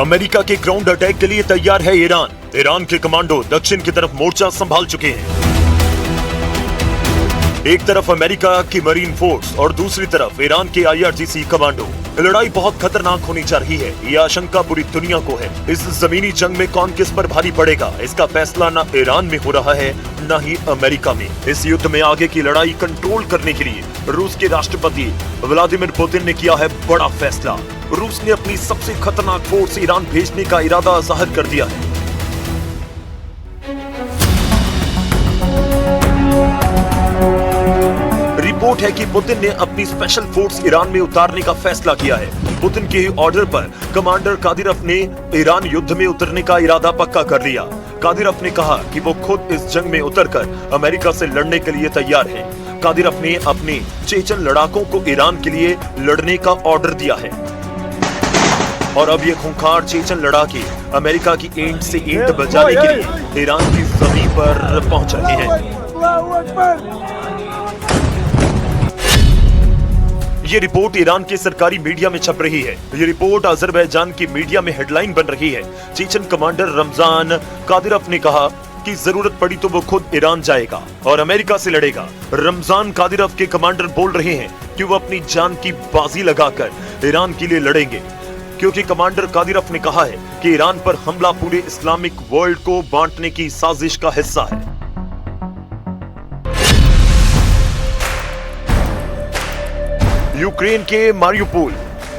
America के ground attack के लिए तैयार है ईरान। ईरान के कमांडो दक्षिण की तरफ मोर्चा संभाल चुके हैं। एक तरफ अमेरिका की मरीन फोर्स और दूसरी तरफ ईरान के IRGC कमांडो। लड़ाई बहुत खतरनाक होनी जा रही है, ये आशंका पूरी दुनिया को है। इस जमीनी जंग में कौन किस पर भारी पड़ेगा, इसका फैसला न ईरान में हो रहा है न ही अमेरिका में। इस युद्ध में आगे की लड़ाई कंट्रोल करने के लिए रूस के राष्ट्रपति व्लादिमीर पुतिन ने किया है बड़ा फैसला। रूस ने अपनी सबसे खतरनाक फोर्स ईरान भेजने का इरादा जाहिर कर दिया है। रिपोर्ट है कि पुतिन ने अपनी स्पेशल फोर्स ईरान में उतारने का फैसला किया है। पुतिन के ऑर्डर पर कमांडर कादिरोव ने ईरान युद्ध में उतरने का इरादा पक्का कर लिया। कादिरोव ने कहा कि वो खुद इस जंग में उतरकर अमेरिका से लड़ने के लिए तैयार है। कादिरोव ने अपने चेचन लड़ाकों को ईरान के लिए लड़ने का ऑर्डर दिया है और अब ये खूंखार चेचन लड़ाके अमेरिका की ईंट से ईंट बजाने के लिए ईरान की जमीन पर पहुंच रहे हैं। ये रिपोर्ट ईरान के सरकारी मीडिया में छप रही है। ये रिपोर्ट अजरबैजान की मीडिया में हेडलाइन बन रही है। चेचन कमांडर रमजान कादिरोव ने कहा कि जरूरत पड़ी तो वो खुद ईरान जाएगा और अमेरिका से लड़ेगा। रमजान कादिरोव के कमांडर बोल रहे हैं कि वो अपनी जान की बाजी लगाकर ईरान के लिए लड़ेंगे, क्योंकि कमांडर कादिरोव ने कहा है कि ईरान पर हमला पूरे इस्लामिक वर्ल्ड को बांटने की साजिश का हिस्सा है। यूक्रेन के मारियुपोल,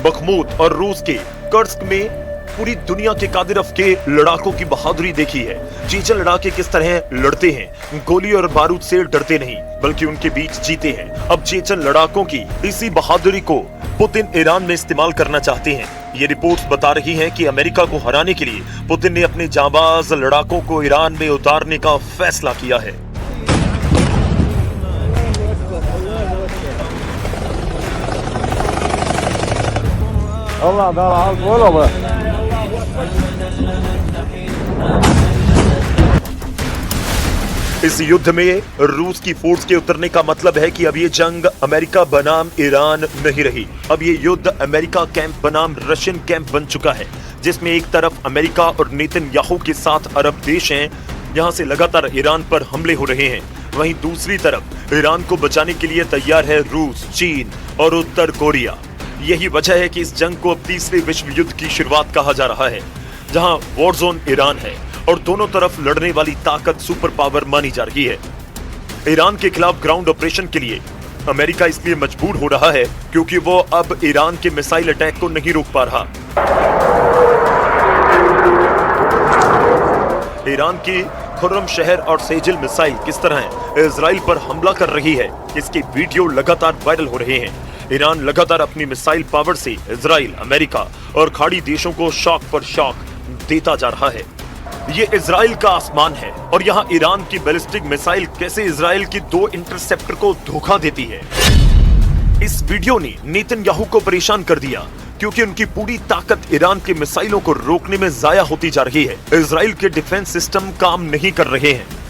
बखमूत और रूस के कर्स्क में पूरी दुनिया के कादिरोव के लड़ाकों की बहादुरी देखी है। चेचन लड़ाके किस तरह लड़ते हैं, गोली और बारूद से डरते नहीं बल्कि उनके बीच जीते हैं। अब चेचन लड़ाकों की इसी बहादुरी को पुतिन ईरान में इस्तेमाल करना चाहते हैं। ये रिपोर्ट्स बता रही हैं कि अमेरिका को हराने के लिए पुतिन ने अपने जांबाज लड़ाकों को ईरान में उतारने का फैसला किया है। इस युद्ध में रूस की फोर्स के उतरने का मतलब है कि अब ये जंग अमेरिका बनाम ईरान नहीं रही। अब ये युद्ध अमेरिका कैंप बनाम रशियन कैंप बन चुका है, जिसमें एक तरफ अमेरिका और नेतन्याहू के साथ अरब देश हैं, यहां से लगातार ईरान पर हमले हो रहे हैं। वहीं दूसरी तरफ ईरान को बचाने के लिए तैयार है रूस, चीन और उत्तर कोरिया। यही वजह है कि इस जंग को अब तीसरे विश्व युद्ध की शुरुआत कहा जा रहा है, जहां वॉर जोन ईरान है और दोनों तरफ लड़ने वाली ताकत सुपर पावर मानी जा रही है। ईरान के खिलाफ ग्राउंड ऑपरेशन के लिए अमेरिका इसलिए मजबूर हो रहा है क्योंकि वो अब ईरान के मिसाइल अटैक को नहीं रोक पा रहा। ईरान की खुर्रम शहर और सेजिल मिसाइल किस तरह इजराइल पर हमला कर रही है, इसके वीडियो लगातार वायरल हो रहे हैं। ईरान लगातार अपनी मिसाइल पावर से इजराइल, अमेरिका और खाड़ी देशों को शॉक पर शॉक देता जा रहा है। ये इजराइल का आसमान है और यहाँ ईरान की बैलिस्टिक मिसाइल कैसे इजराइल की 2 इंटरसेप्टर को धोखा देती है। इस वीडियो ने नेतन्याहू को परेशान कर दिया क्योंकि उनकी पूरी ताकत ईरान के मिसाइलों को रोकने में जाया होती जा रही है। इजराइल के डिफेंस सिस्टम काम नहीं कर रहे हैं।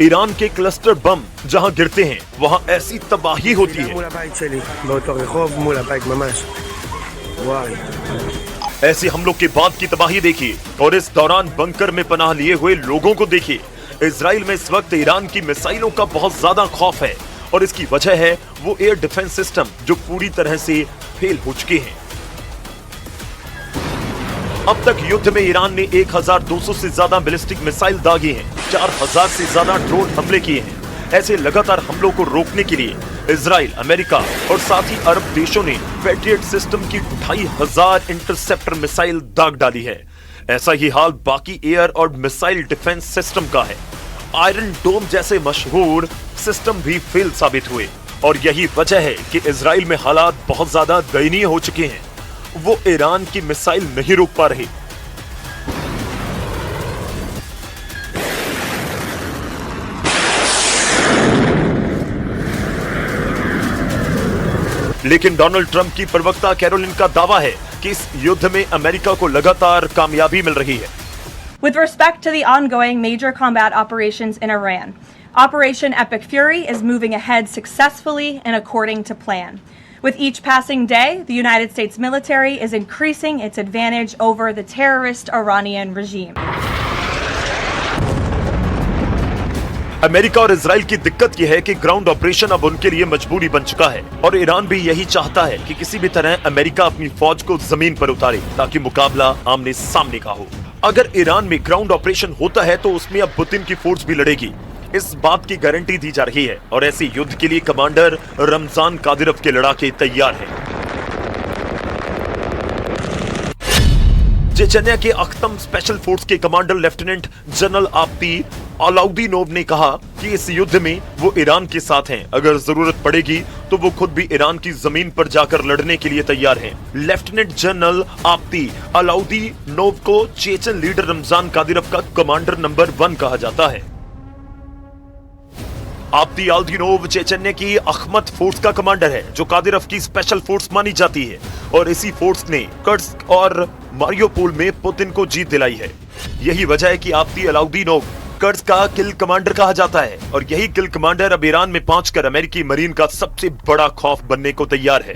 ईरान के क्लस्टर बम जहां गिरते हैं वहां ऐसी तबाही होती है। ऐसे हमलों के बाद की तबाही देखिए और इस दौरान बंकर में पनाह लिए हुए लोगों को देखिए। इजराइल में इस वक्त ईरान की मिसाइलों का बहुत ज्यादा खौफ है और इसकी वजह है वो एयर डिफेंस सिस्टम जो पूरी तरह से फेल हो चुके हैं। अब तक युद्ध में ईरान ने 1200 से ज्यादा बैलिस्टिक मिसाइल दागे हैं, 4000 से ज्यादा ड्रोन हमले किए हैं। ऐसे लगातार हमलों को रोकने के लिए इजराइल, अमेरिका और साथ ही अरब देशों ने पैट्रियट सिस्टम की 2500 इंटरसेप्टर मिसाइल दाग डाली है। ऐसा ही हाल बाकी एयर और मिसाइल डिफेंस सिस्टम का है। आयरन डोम जैसे मशहूर सिस्टम भी फेल साबित हुए और यही वजह है कि इजराइल में हालात बहुत ज्यादा दयनीय हो चुके हैं। वो ईरान की मिसाइल नहीं रोक पा रहे। लेकिन डोनाल्ड ट्रंप की प्रवक्ता कैरोलिन का दावा है कि इस युद्ध में अमेरिका को लगातार कामयाबी मिल रही है। With respect to the ongoing major combat operations in Iran, Operation Epic Fury is moving ahead successfully and according to plan. With each passing day, the United States military is increasing its advantage over the terrorist Iranian regime. America और Israel की दिक्कत यह है कि ground operation अब उनके लिए मजबूरी बन चुका है और ईरान भी यही चाहता है कि किसी भी तरह अमेरिका अपनी फौज को जमीन पर उतारे ताकि मुकाबला आमने सामने का हो। अगर ईरान में ग्राउंड ऑपरेशन होता है तो उसमें अब पुतिन की फोर्स भी लड़ेगी, इस बात की गारंटी दी जा रही है और ऐसे युद्ध के लिए कमांडर रमजान कादिरव के लड़ाके तैयार हैं। चेचन्या के अख्तम स्पेशल फोर्स के कमांडर लेफ्टिनेंट जनरल आप्ती अलाउद्दीनोव ने कहा कि इस युद्ध में वो ईरान के साथ हैं। अगर जरूरत पड़ेगी तो वो खुद भी ईरान की जमीन पर जाकर लड़ने के लिए तैयार हैं। लेफ्टिनेंट जनरल आप्ती अलाउद्दीनोव को चेचन लीडर रमजान कादिरव का कमांडर नंबर 1 कहा जाता है। आप्ती अलाउद्दीनोव चेचन्या की अखमत फोर्स का कमांडर है जो कादिरव की स्पेशल फोर्स मानी जाती है और इसी फोर्स ने कर्स्क और मारियोपोल में पुतिन को जीत दिलाई है। यही वजह है कि आप्ती अलाउद्दीनोव कर्स्क का किल कमांडर कहा जाता है और यही किल कमांडर अब ईरान में पहुंचकर अमेरिकी मरीन का सबसे बड़ा खौफ बनने को तैयार है।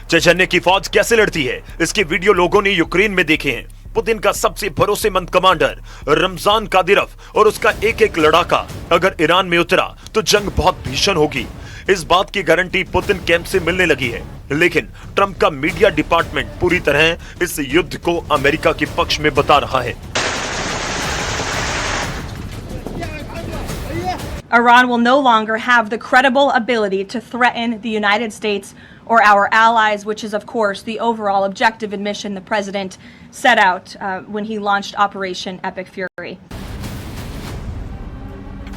चेचन्या की फौज कैसे लड़ती है, इसके वीडियो लोगों ने यूक्रेन में देखे हैं। पुतिन का सबसे भरोसेमंद कमांडर रमजान कादिरव और उसका एक-एक लड़ाका अगर ईरान में उतरा तो जंग बहुत भीषण होगी। इस बात की गारंटी पुतिन कैंप से मिलने लगी है, लेकिन ट्रंप का मीडिया डिपार्टमेंट पूरी तरह इस युद्ध को अमेरिका के पक्ष में बता रहा है। Iran will no longer have the credible ability to threaten the United States or our allies, which is, of course, the overall objective and mission the president set out when he launched Operation Epic Fury.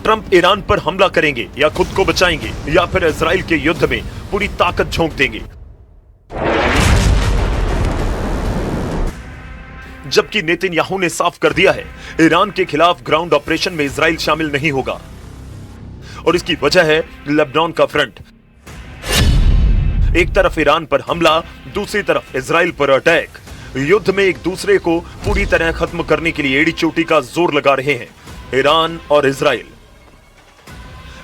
Trump Iran पर हमला करेंगे या खुद को बचाएंगे या फिर Israel के युद्ध में पूरी ताकत झोंक देंगे। जबकि नेतन्याहू ने साफ कर दिया है ईरान के खिलाफ ग्राउंड ऑपरेशन में इजराइल शामिल नहीं होगा और इसकी वजह है लेबनान का फ्रंट। एक तरफ ईरान पर हमला, दूसरी तरफ इजराइल पर अटैक। युद्ध में एक दूसरे को पूरी तरह खत्म करने के लिए एड़ी चोटी का जोर लगा रहे हैं ईरान और इजराइल।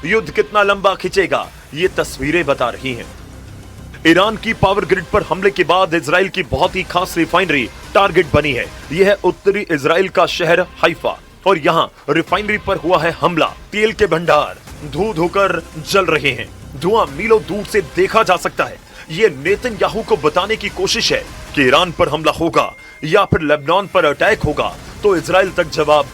युद्ध कितना लंबा खिंचेगा ये तस्वीरें बता रही हैं। ईरान की पावर ग्रिड पर हमले के बाद इजराइल की बहुत ही खास रिफाइनरी टारगेट बनी है। यह है उत्तरी इजराइल का शहर हाइफा और यहाँ रिफाइनरी पर हुआ है हमला। तेल के भंडार धू धोकर जल रहे हैं, धुआं मीलों दूर से देखा जा सकता है। ये नेतन्याहू को बताने की कोशिश है कि ईरान पर हमला होगा या फिर लेबनान पर अटैक होगा तो इजराइल तक जवाब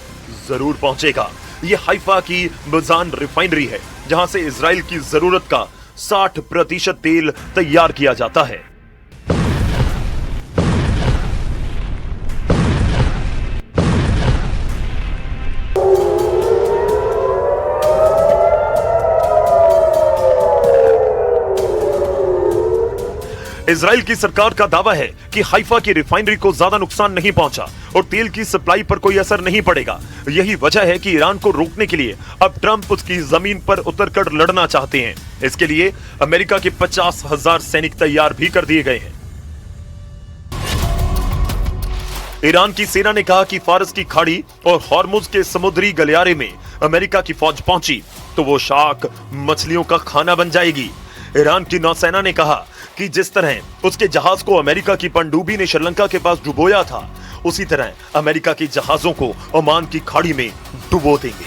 जरूर पहुंचेगा। ये हाइफा की मजान रिफाइनरी है जहां से इजराइल की जरूरत का 60% तेल तैयार किया जाता है। इजराइल की सरकार का दावा है कि हाइफा की रिफाइनरी को ज्यादा नुकसान नहीं पहुंचा और तेल की सप्लाई पर कोई असर नहीं पड़ेगा। यही वजह है कि ईरान को रोकने के लिए अब ट्रंप उसकी जमीन पर उतरकर लड़ना चाहते हैं। इसके लिए अमेरिका के 50,000 सैनिक तैयार भी कर दिए गए हैं। ईरान की सेना ने कहा कि फारस की खाड़ी और हॉर्मुज के समुद्री गलियारे में अमेरिका की फौज पहुंची तो वो शार्क मछलियों का खाना बन जाएगी। ईरान की नौसेना ने कहा कि जिस तरह उसके जहाज को अमेरिका की पनडुब्बी ने श्रीलंका के पास डुबोया था उसी तरह अमेरिका के जहाजों को ओमान की खाड़ी में डुबो देंगे।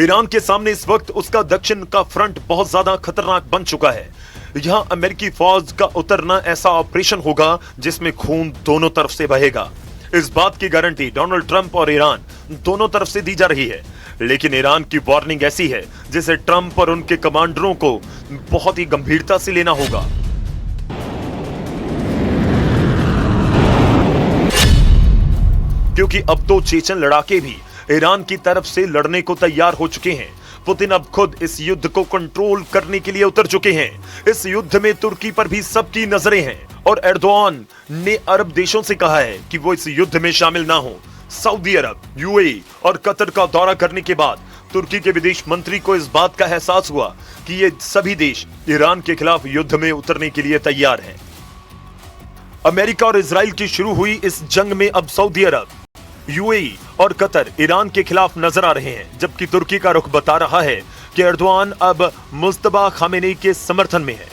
ईरान के सामने इस वक्त उसका दक्षिण का फ्रंट बहुत ज्यादा खतरनाक बन चुका है। यहां अमेरिकी फौज का उतरना ऐसा ऑपरेशन होगा जिसमें खून दोनों तरफ से बहेगा। इस बात की गारंटी डोनाल्ड ट्रंप और ईरान दोनों तरफ से दी जा रही है, लेकिन ईरान की वार्निंग ऐसी है जिसे ट्रंप और उनके कमांडरों को बहुत ही गंभीरता से लेना होगा। क्योंकि अब तो चेचन लड़ाके भी ईरान की तरफ से लड़ने को तैयार हो चुके हैं। पुतिन अब खुद इस युद्ध को कंट्रोल करने के लिए उतर चुके हैं। इस युद्ध में तुर्की पर भी सबकी नजरें हैं और एर्दोआन ने अरब देशों से कहा है कि वो इस युद्ध में शामिल ना हो। सऊदी अरब, यूएई और कतर का दौरा करने के बाद तुर्की के विदेश मंत्री को इस बात का एहसास हुआ कि ये सभी देश ईरान के खिलाफ युद्ध में उतरने के लिए तैयार हैं। अमेरिका और इजराइल की शुरू हुई इस जंग में अब सऊदी अरब, यूएई और कतर ईरान के खिलाफ नजर आ रहे हैं, जबकि तुर्की का रुख बता रहा है कि एर्दोआन अब मुस्तफा खामेनी के समर्थन में है।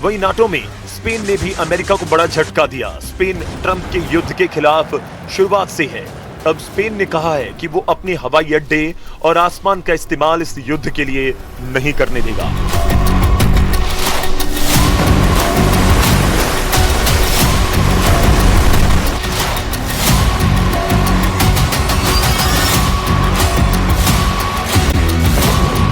वहीं नाटो में स्पेन ने भी अमेरिका को बड़ा झटका दिया। स्पेन ट्रंप के युद्ध के खिलाफ शुरुआत से है। अब स्पेन ने कहा है कि वो अपने हवाई अड्डे और आसमान का इस्तेमाल इस युद्ध के लिए नहीं करने देगा।